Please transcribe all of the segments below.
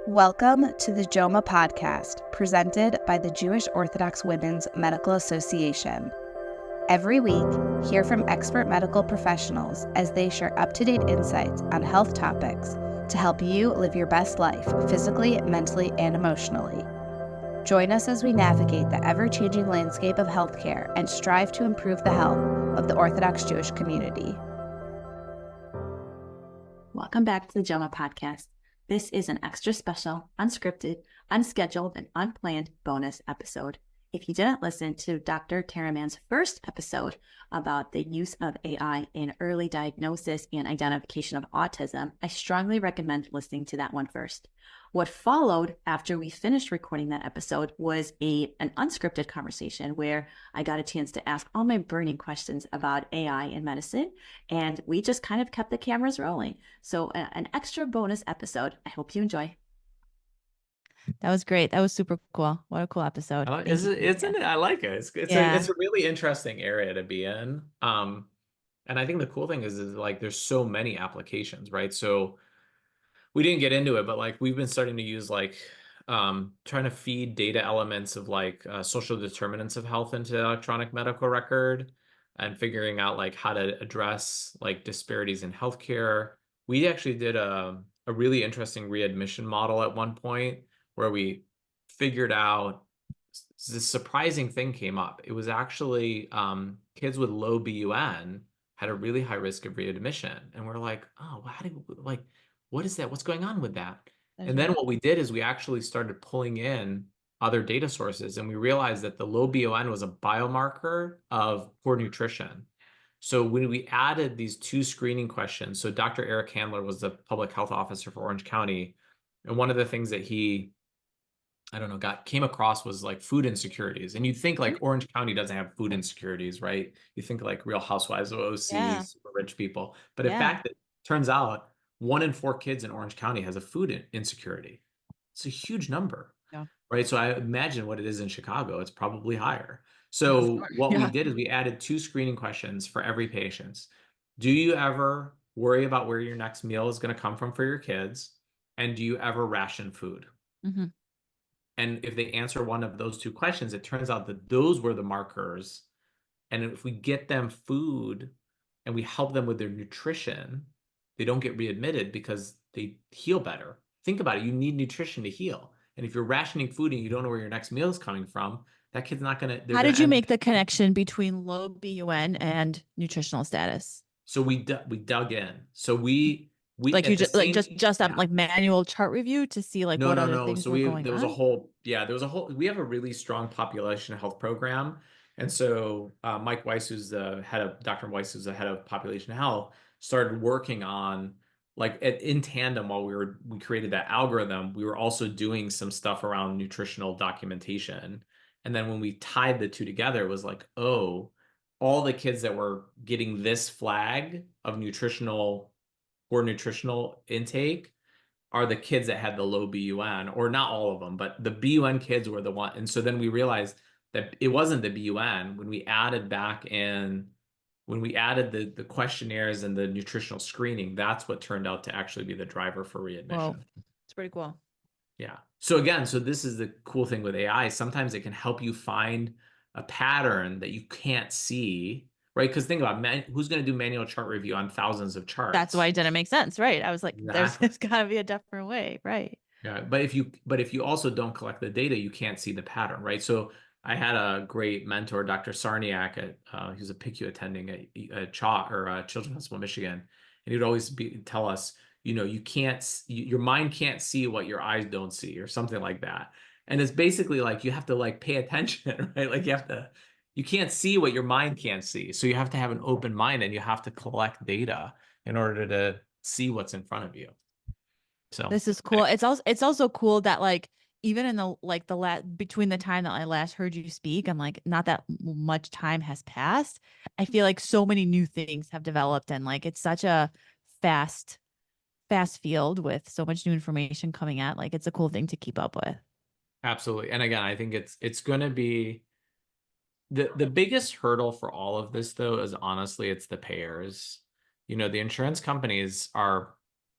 Welcome to the JOWMA podcast, presented by the Jewish Orthodox Women's Medical Association. Every week, hear from expert medical professionals as they share up-to-date insights on health topics to help you live your best life physically, mentally, and emotionally. Join us as we navigate the ever-changing landscape of healthcare and strive to improve the health of the Orthodox Jewish community. Welcome back to the JOWMA podcast. This is an extra special, unscripted, unscheduled, and unplanned bonus episode. If you didn't listen to Dr. Taraman's first episode about the use of AI in early diagnosis and identification of autism, I strongly recommend listening to that one first. What followed after we finished recording that episode was an unscripted conversation where I got a chance to ask all my burning questions about AI in medicine, and we just kind of kept the cameras rolling. So an extra bonus episode. I hope you enjoy. That was great. That was super cool. What a cool episode. Isn't it? I like it. It's a really interesting area to be in. And I think the cool thing is like there's so many applications, right? So we didn't get into it, but like we've been starting to use like trying to feed data elements of like social determinants of health into electronic medical record and figuring out like how to address like disparities in healthcare. We actually did a really interesting readmission model at one point where we figured out this surprising thing came up. It was actually kids with low BUN had a really high risk of readmission. And we're like, oh, what is that? What's going on with that? And then what we did is we actually started pulling in other data sources, and we realized that the low BUN was a biomarker of poor nutrition. So when we added these two screening questions, so Dr. Eric Handler was the public health officer for Orange County, and one of the things that he came across was like food insecurities. And you'd think like Orange County doesn't have food insecurities, right? You think like Real Housewives of OC, super rich people. But in fact, it turns out 1 in 4 kids in Orange County has a food insecurity. It's a huge number, right? So I imagine what it is in Chicago, it's probably higher. So what we did is we added 2 screening questions for every patient. Do you ever worry about where your next meal is going to come from for your kids? And do you ever ration food? Mm-hmm. And if they answer one of those 2 questions, it turns out that those were the markers. And if we get them food and we help them with their nutrition, they don't get readmitted because they heal better. Think about it. You need nutrition to heal. And if you're rationing food and you don't know where your next meal is coming from, that kid's not going to. How did you make the connection between low BUN and nutritional status? So we dug in. So we like you just like manual chart review to see like what other things were going on. There was a whole. We have a really strong population health program, and so Mike Weiss, who's the head of Dr. Weiss, who's the head of population health, started working on like in tandem while we created that algorithm. We were also doing some stuff around nutritional documentation, and then when we tied the 2 together, it was like, oh, all the kids that were getting this flag of poor nutritional intake are the kids that had the low BUN, or not all of them, but the BUN kids were the one. And so then we realized that it wasn't the BUN when we added the questionnaires and the nutritional screening. That's what turned out to actually be the driver for readmission. Whoa. It's pretty cool. Yeah. So this is the cool thing with AI. Sometimes it can help you find a pattern that you can't see. Right, because think about who's going to do manual chart review on thousands of charts. That's why it didn't make sense, right? I was like, there's got to be a different way, right? Yeah, but if you also don't collect the data, you can't see the pattern, right? So I had a great mentor, Dr. Sarniak, he was a PICU attending at CHOC or Children's Hospital, Michigan, and he'd always tell us, your mind can't see what your eyes don't see, or something like that. And it's basically like you have to like pay attention, right? Like you can't see what your mind can't see. So you have to have an open mind and you have to collect data in order to see what's in front of you. So this is cool. It's also cool that like, even in between the time that I last heard you speak, I'm like, not that much time has passed. I feel like so many new things have developed, and like, it's such a fast field with so much new information coming out. Like, it's a cool thing to keep up with. Absolutely. And again, I think it's going to be the biggest hurdle for all of this, though, is honestly, it's the payers. The insurance companies are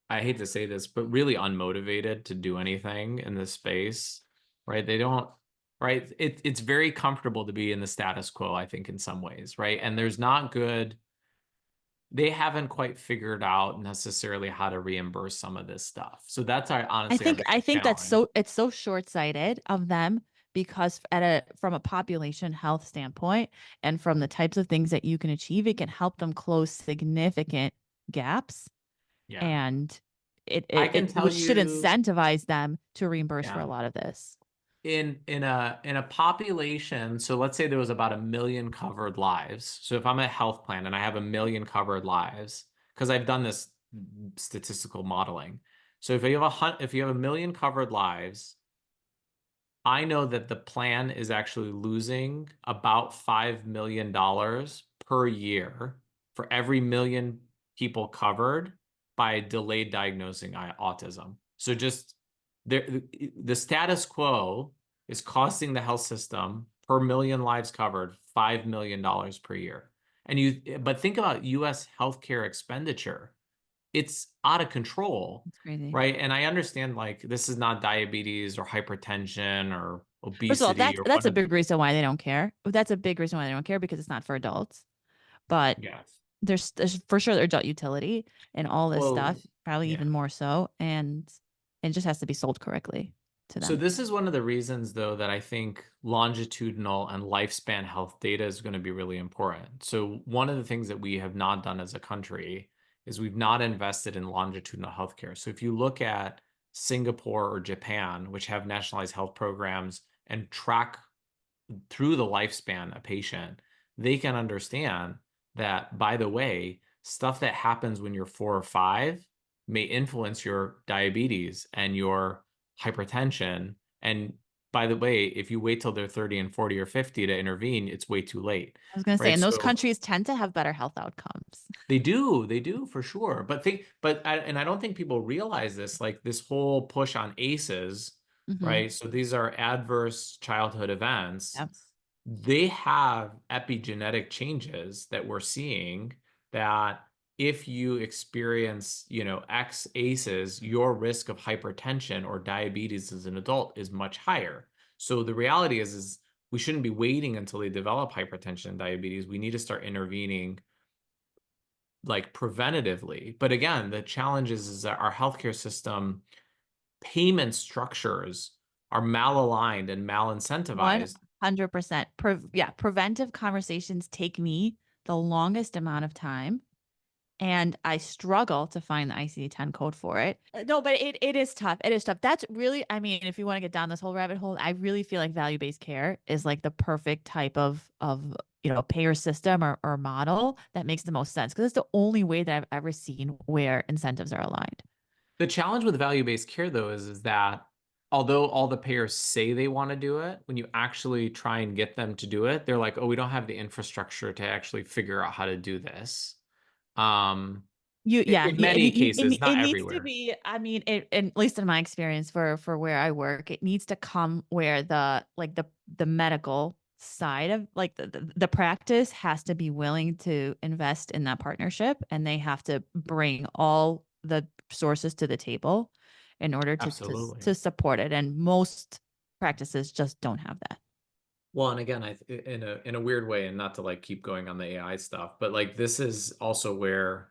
I hate to say this, but really unmotivated to do anything in this space, right? They don't, right? It's very comfortable to be in the status quo, I think, in some ways, right? And there's not good, they haven't quite figured out necessarily how to reimburse some of this stuff. So that's honestly our I biggest think that's challenge. it's so short-sighted of them because from a population health standpoint and from the types of things that you can achieve, it can help them close significant gaps. Yeah. And I can tell which should you, incentivize them to reimburse for yeah, a lot of this. in a population, so let's say there was about 1 million covered lives. So if I'm a health plan and I have 1 million covered lives, because I've done this statistical modeling. So if you have if you have 1 million covered lives, I know that the plan is actually losing about $5 million per year for every million people covered by delayed diagnosing autism. So just the status quo is costing the health system per million lives covered $5 million per year. But think about US healthcare expenditure. It's out of control. It's crazy. Right. And I understand like this is not diabetes or hypertension or First of all, obesity or that's a big reason why they don't care. That's a big reason why they don't care because it's not for adults. But yes. there's for sure adult utility and all this stuff, probably yeah. even more so. And it just has to be sold correctly to them. So this is one of the reasons, though, that I think longitudinal and lifespan health data is going to be really important. So one of the things that we have not done as a country is we've not invested in longitudinal healthcare. So if you look at Singapore or Japan, which have nationalized health programs and track through the lifespan a patient, they can understand that, by the way, stuff that happens when you're 4 or 5 may influence your diabetes and your hypertension. And by the way, if you wait till they're 30 and 40 or 50 to intervene, it's way too late. I was going to say, right? and those So countries tend to have better health outcomes. they do for sure. And I don't think people realize this, like this whole push on ACEs, right? So these are adverse childhood events. Yep. They have epigenetic changes that we're seeing that if you experience, X ACEs, your risk of hypertension or diabetes as an adult is much higher. So the reality is we shouldn't be waiting until they develop hypertension and diabetes. We need to start intervening like preventatively. But again, the challenge is that our healthcare system payment structures are malaligned and malincentivized. 100%. Preventive conversations take me the longest amount of time. And I struggle to find the ICD-10 code for it. No, but it is tough. It is tough. That's really, I mean, if you want to get down this whole rabbit hole, I really feel like value-based care is like the perfect type of payer system or model that makes the most sense because it's the only way that I've ever seen where incentives are aligned. The challenge with value-based care, though, is that although all the payers say they want to do it, when you actually try and get them to do it, they're like, oh, we don't have the infrastructure to actually figure out how to do this. In many cases, not needs everywhere. to be, I mean, at least in my experience for where I work, it needs to come where the medical side of like the practice has to be willing to invest in that partnership, and they have to bring all the sources to the table in order to support it. And most practices just don't have that. Well, and again, in a weird way, and not to like keep going on the AI stuff, but like this is also where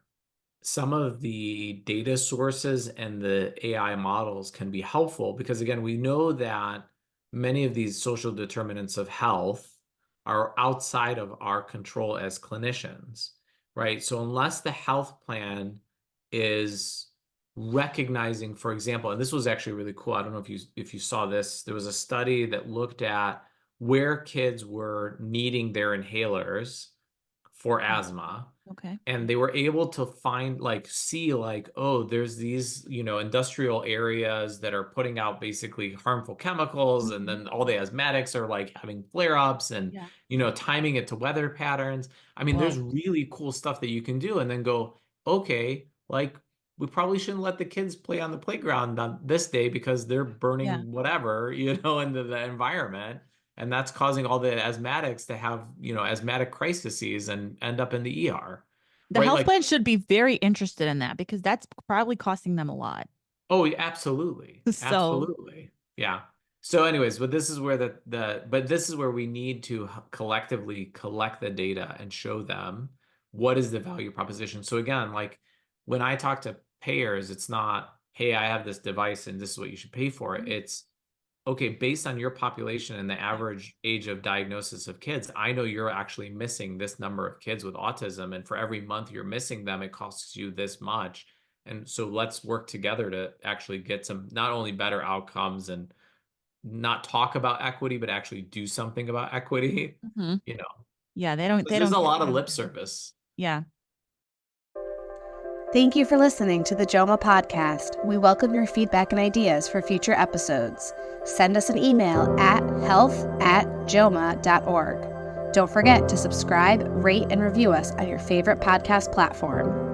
some of the data sources and the AI models can be helpful because again, we know that many of these social determinants of health are outside of our control as clinicians, right? So unless the health plan is recognizing, for example, and this was actually really cool. I don't know if you saw this. There was a study that looked at where kids were needing their inhalers for asthma. Okay. And they were able to see oh, there's these, industrial areas that are putting out basically harmful chemicals. And then all the asthmatics are like having flare-ups and, timing it to weather patterns. I mean, there's really cool stuff that you can do and then go, okay, like we probably shouldn't let the kids play on the playground on this day because they're burning whatever, into the environment. And that's causing all the asthmatics to have, asthmatic crises and end up in the ER. The right? health Like, plan should be very interested in that because that's probably costing them a lot. oh, absolutely. So Absolutely. Yeah. So anyways, but this is where this is where we need to collectively collect the data and show them what is the value proposition. So again, like when I talk to payers, it's not, hey, I have this device and this is what you should pay for it. It's, okay, based on your population and the average age of diagnosis of kids, I know you're actually missing this number of kids with autism. And for every month you're missing them, it costs you this much. And so let's work together to actually get some not only better outcomes and not talk about equity, but actually do something about equity. Mhm. You know, Yeah, they don't there's a lot of care. lip service. Yeah. Thank you for listening to the JOWMA podcast. We welcome your feedback and ideas for future episodes. Send us an email at health@jowma.org. Don't forget to subscribe, rate, and review us on your favorite podcast platform.